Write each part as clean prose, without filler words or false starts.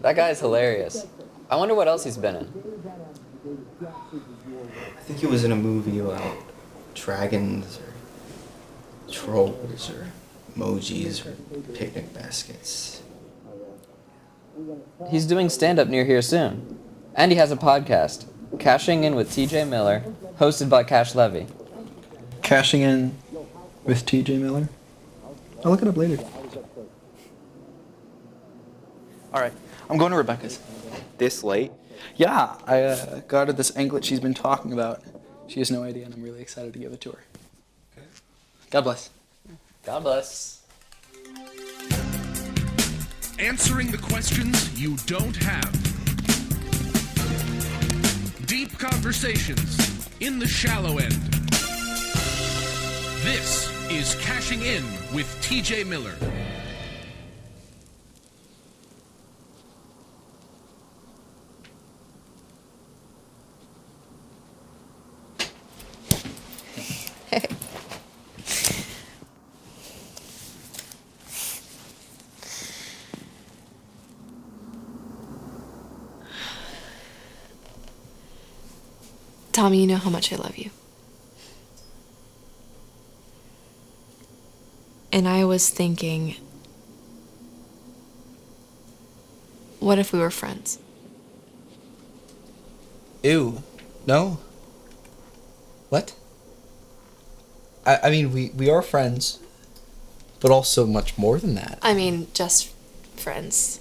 That guy's hilarious. I wonder what else he's been in. I think he was in a movie about dragons or trolls or emojis or picnic baskets. He's doing stand-up near here soon. And he has a podcast, Cashing In with TJ Miller, hosted by Cash Levy. Cashing In with TJ Miller? I'll look it up later. Alright, I'm going to Rebecca's. This late? Yeah, I got her this anklet she's been talking about. She has no idea, and I'm really excited to give it to her. Okay. God bless. God bless. Answering the questions you don't have. Deep conversations in the shallow end. This is Cashing In with TJ Miller. Tommy, you know how much I love you. And I was thinking, what if we were friends? Ew. No. What? I mean, we are friends, but also much more than that. I mean, just friends.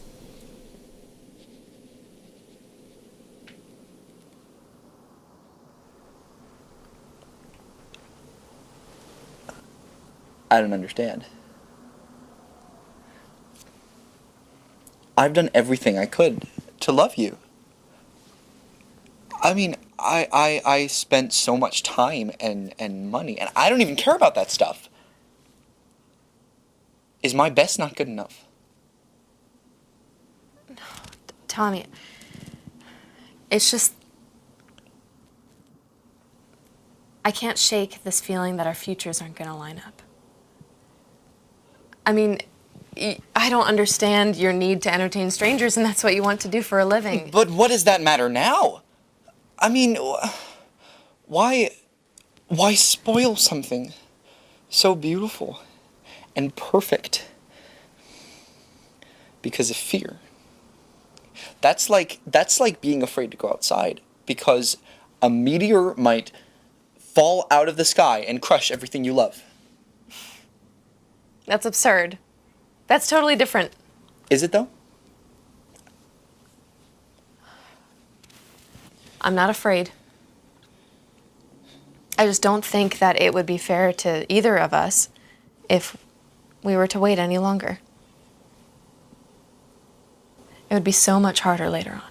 I don't understand. I've done everything I could to love you. I mean, I spent so much time and money, and I don't even care about that stuff. Is my best not good enough? Tommy, it's just, I can't shake this feeling that our futures aren't going to line up. I mean, I don't understand your need to entertain strangers, and that's what you want to do for a living. But what does that matter now? I mean, why spoil something so beautiful and perfect because of fear? That's like being afraid to go outside because a meteor might fall out of the sky and crush everything you love. That's absurd. That's totally different. Is it though? I'm not afraid. I just don't think that it would be fair to either of us if we were to wait any longer. It would be so much harder later on.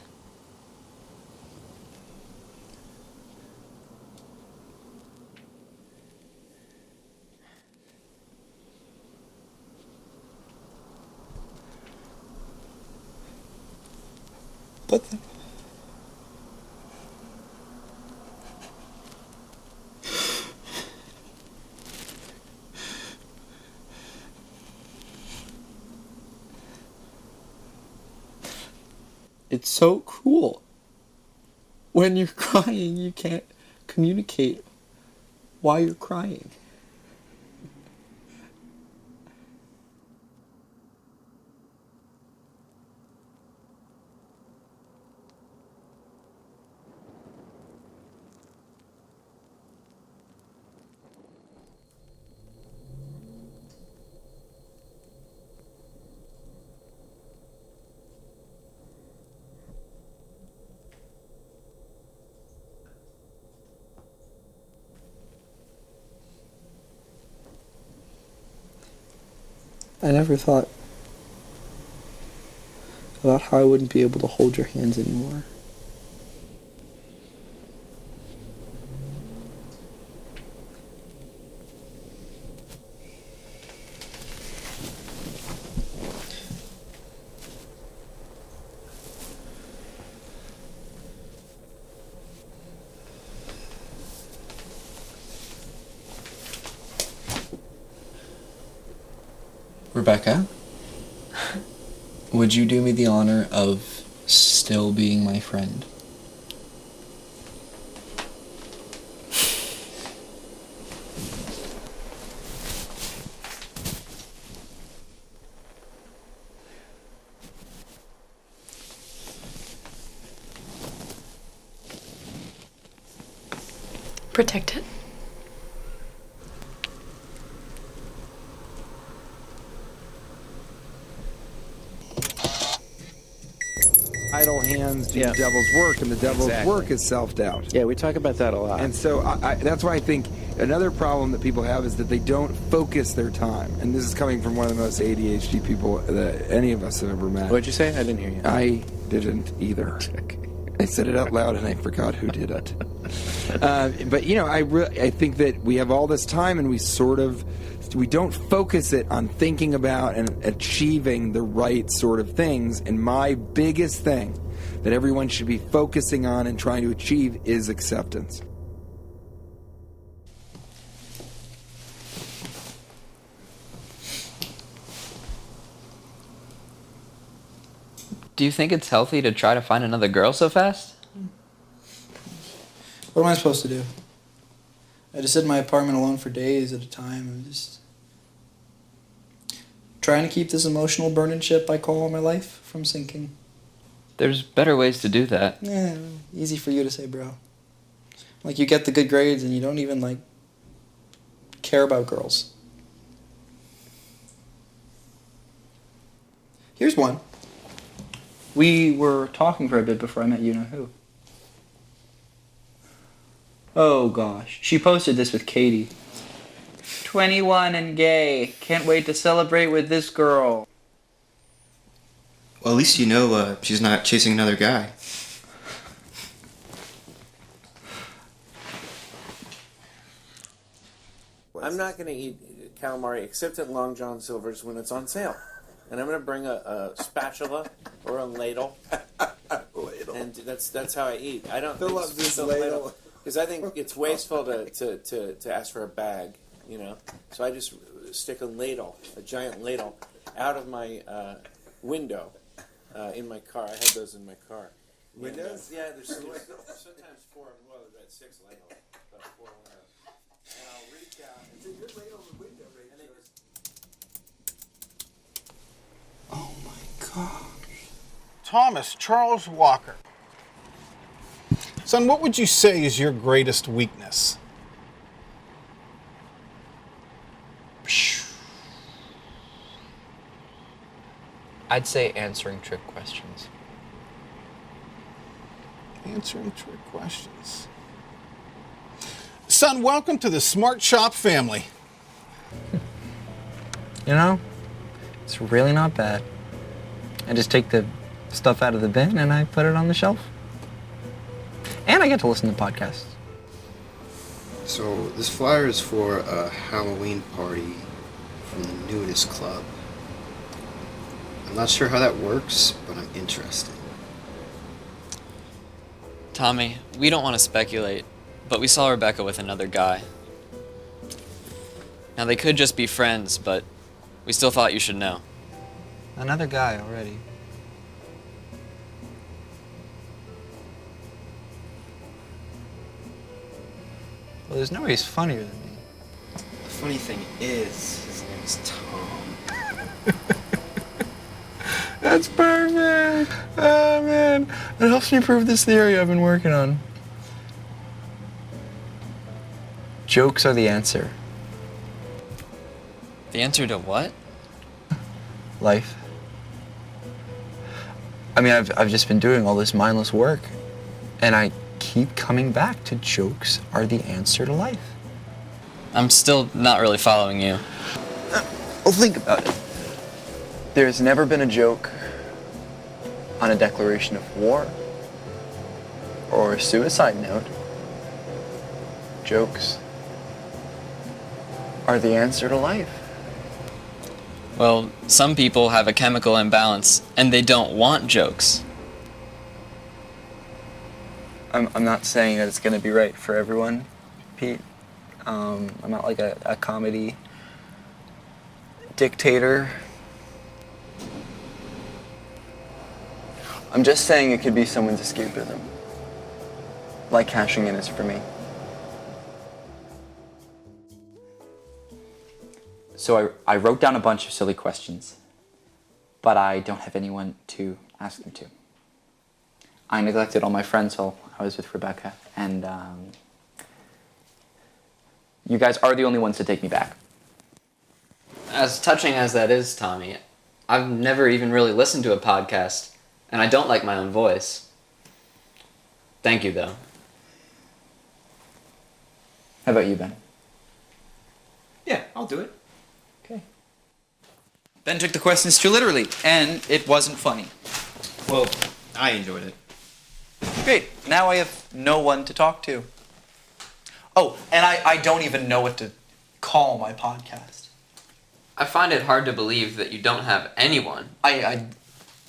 But It's so cruel. When you're crying, you can't communicate why you're crying. I never thought about how I wouldn't be able to hold your hands anymore. Rebecca? Would you do me the honor of still being my friend? Protect it. Idle hands do the devil's work, and the devil's work is self-doubt. Yeah, we talk about that a lot. And so that's why I think another problem that people have is that they don't focus their time. And this is coming from one of the most ADHD people that any of us have ever met. What'd you say? I didn't hear you. I didn't either. I said it out loud and I forgot who did it. But I think that we have all this time and we don't focus it on thinking about and achieving the right sort of things. And my biggest thing that everyone should be focusing on and trying to achieve is acceptance. Do you think it's healthy to try to find another girl so fast? What am I supposed to do? I just sit in my apartment alone for days at a time and just trying to keep this emotional burning ship I call my life from sinking. There's better ways to do that. Yeah, easy for you to say, bro. Like, you get the good grades and you don't even, like, care about girls. Here's one. We were talking for a bit before I met you-know-who. Oh, gosh. She posted this with Katie. 21 and gay. Can't wait to celebrate with this girl. Well, at least you know she's not chasing another guy. I'm not going to eat calamari except at Long John Silver's when it's on sale. And I'm going to bring a spatula or a ladle. Ladle. And that's how I eat. I don't Fill up this ladle. Because I think it's wasteful to ask for a bag, you know. So I just stick a giant ladle, out of my window in my car. I had those in my car. Windows? Yeah, there's sometimes 4. Well, there's about 6 ladles, about 4 windows. And I'll reach out. And so your ladle's a window, right? And they just... Oh my God. Thomas Charles Walker. Son, what would you say is your greatest weakness? I'd say answering trick questions. Answering trick questions. Son, welcome to the Smart Shop family. You know, it's really not bad. I just take the stuff out of the bin and I put it on the shelf. And I get to listen to podcasts. So, this flyer is for a Halloween party from the Nudist Club. I'm not sure how that works, but I'm interested. Tommy, we don't want to speculate, but we saw Rebecca with another guy. Now, they could just be friends, but we still thought you should know. Another guy already. Well, there's no way he's funnier than me. The funny thing is, his name is Tom. That's perfect! Oh, man. That helps me prove this theory I've been working on. Jokes are the answer. The answer to what? Life. I mean, I've just been doing all this mindless work, and I keep coming back to jokes are the answer to life. I'm still not really following you. Well, think about it. There's never been a joke on a declaration of war or a suicide note. Jokes are the answer to life. Well, some people have a chemical imbalance and they don't want jokes. I'm not saying that it's going to be right for everyone, Pete. I'm not like a comedy dictator. I'm just saying it could be someone's escapism. Like cashing in is for me. So I wrote down a bunch of silly questions, but I don't have anyone to ask them to. I neglected all my friends while I was with Rebecca, and you guys are the only ones to take me back. As touching as that is, Tommy, I've never even really listened to a podcast, and I don't like my own voice. Thank you, though. How about you, Ben? Yeah, I'll do it. Okay. Ben took the questions too literally, and it wasn't funny. Well, I enjoyed it. Great. Now I have no one to talk to. Oh, and I don't even know what to call my podcast. I find it hard to believe that you don't have anyone. I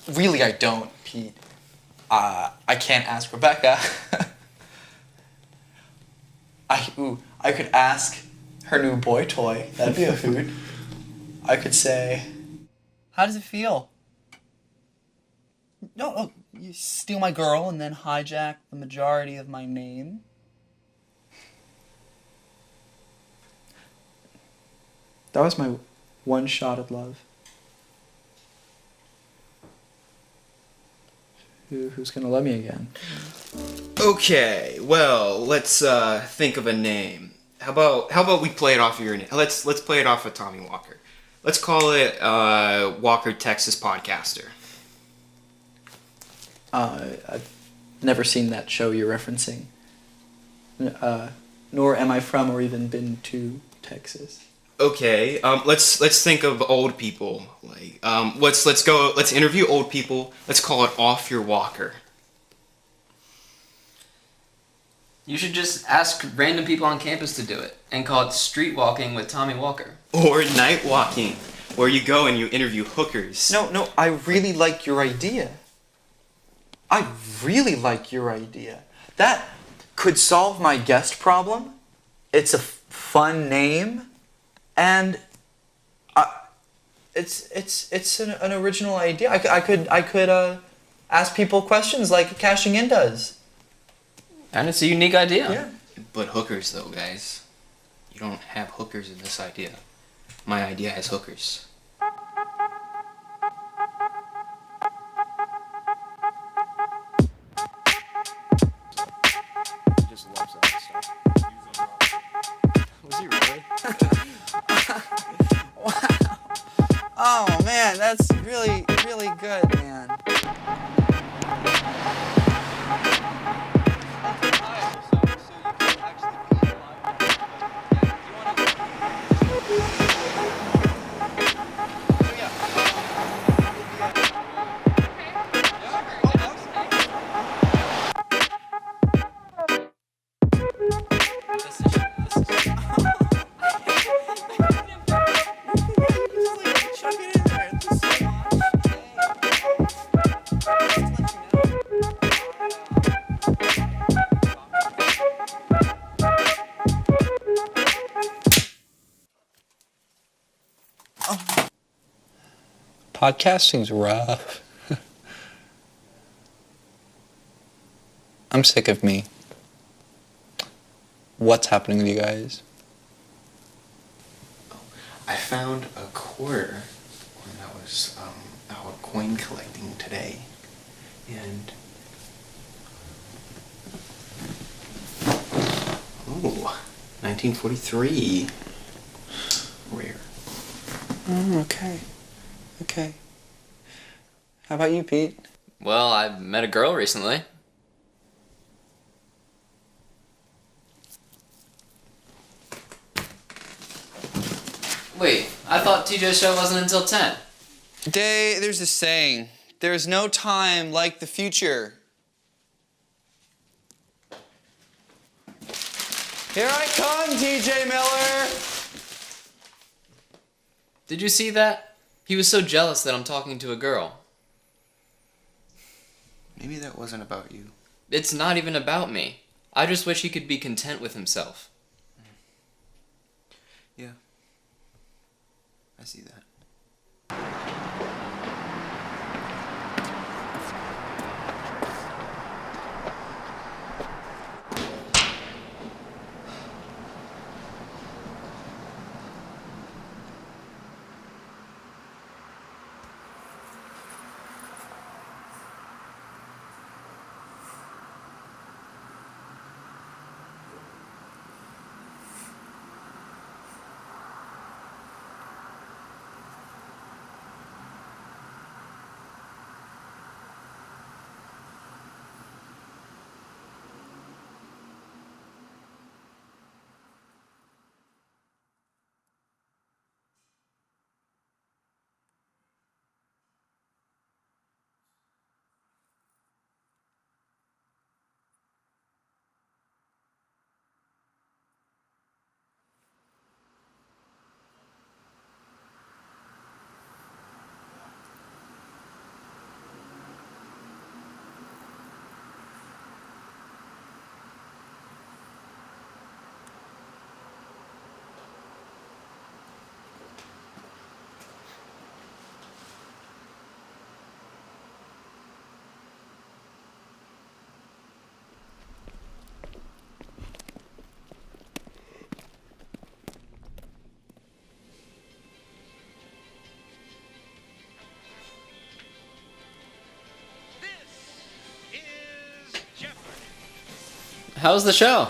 really don't, Pete. I can't ask Rebecca. I could ask her new boy toy. That'd be a hoot. I could say, how does it feel? No, you steal my girl and then hijack the majority of my name? That was my one shot at love. Who's gonna love me again? Okay, well, let's think of a name. How about we play it off of your name? Let's play it off of Tommy Walker. Let's call it Walker Texas Podcaster. I've never seen that show you're referencing. Nor am I from or even been to Texas. Okay, let's think of old people. Like, let's interview old people. Let's call it Off Your Walker. You should just ask random people on campus to do it and call it Street Walking with Tommy Walker. Or Night Walking, where you go and you interview hookers. No, I really like your idea. I really like your idea. That could solve my guest problem. It's a fun name, and it's an original idea. I could ask people questions like cashing in does. And it's a unique idea. Yeah. But hookers, though, guys. You don't have hookers in this idea. My idea has hookers. He just loves that stuff. Was he really? Wow. Oh man, that's really, really good, man. Podcasting's rough. I'm sick of me. What's happening with you guys? I found a quarter when I was out coin collecting today, and oh, 1943. Rare. Oh, okay. Okay. How about you, Pete? Well, I met a girl recently. Wait, I thought TJ's show wasn't until 10. There's a saying, there's no time like the future. Here I come, TJ Miller! Did you see that? He was so jealous that I'm talking to a girl. Maybe that wasn't about you. It's not even about me. I just wish he could be content with himself. Yeah. I see that. How was the show?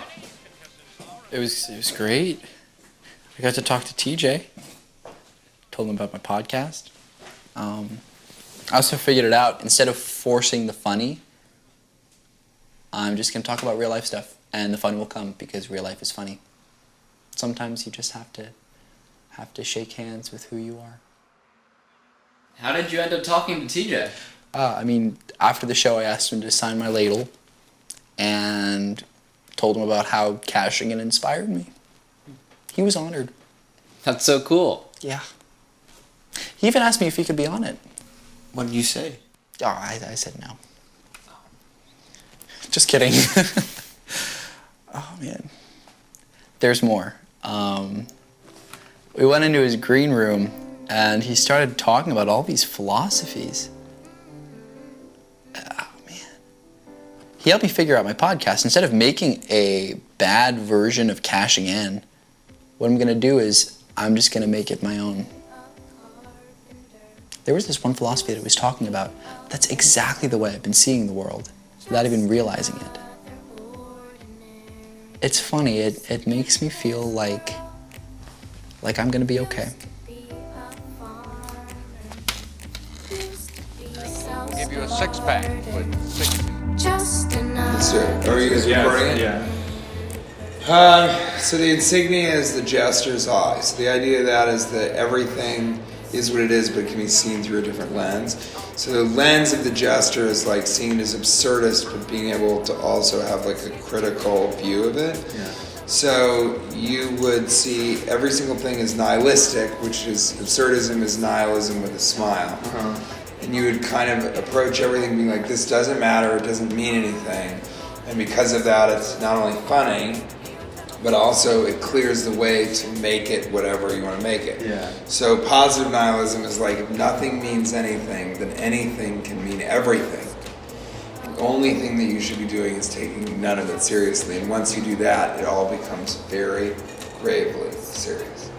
It was great. I got to talk to TJ. Told him about my podcast. I also figured it out. Instead of forcing the funny, I'm just gonna talk about real life stuff, and the fun will come because real life is funny. Sometimes you just have to shake hands with who you are. How did you end up talking to TJ? After the show, I asked him to sign my ladle, and told him about how cashing it inspired me. He was honored. That's so cool. Yeah. He even asked me if he could be on it. What did you say? Oh, I said no. Just kidding. Oh, man. There's more. We went into his green room, and he started talking about all these philosophies. Oh, man. He helped me figure out my podcast. Instead of making a bad version of cashing in, what I'm going to do is I'm just going to make it my own. There was this one philosophy that he was talking about. That's exactly the way I've been seeing the world, without even realizing it. It's funny. It makes me feel like I'm gonna be okay. We'll give you a six-pack with 6. That's it. Are you guys recording it? Yeah. So the insignia is the jester's eye. So the idea of that is that everything is what it is, but it can be seen through a different lens. So the lens of the jester is like seen as absurdist, but being able to also have like a critical view of it. Yeah. So you would see every single thing as nihilistic, which is absurdism is nihilism with a smile. And you would kind of approach everything being like, this doesn't matter, it doesn't mean anything. And because of that, it's not only funny, but also it clears the way to make it whatever you want to make it. Yeah. So positive nihilism is like, if nothing means anything, then anything can mean everything. The only thing that you should be doing is taking none of it seriously. And once you do that, it all becomes very gravely serious.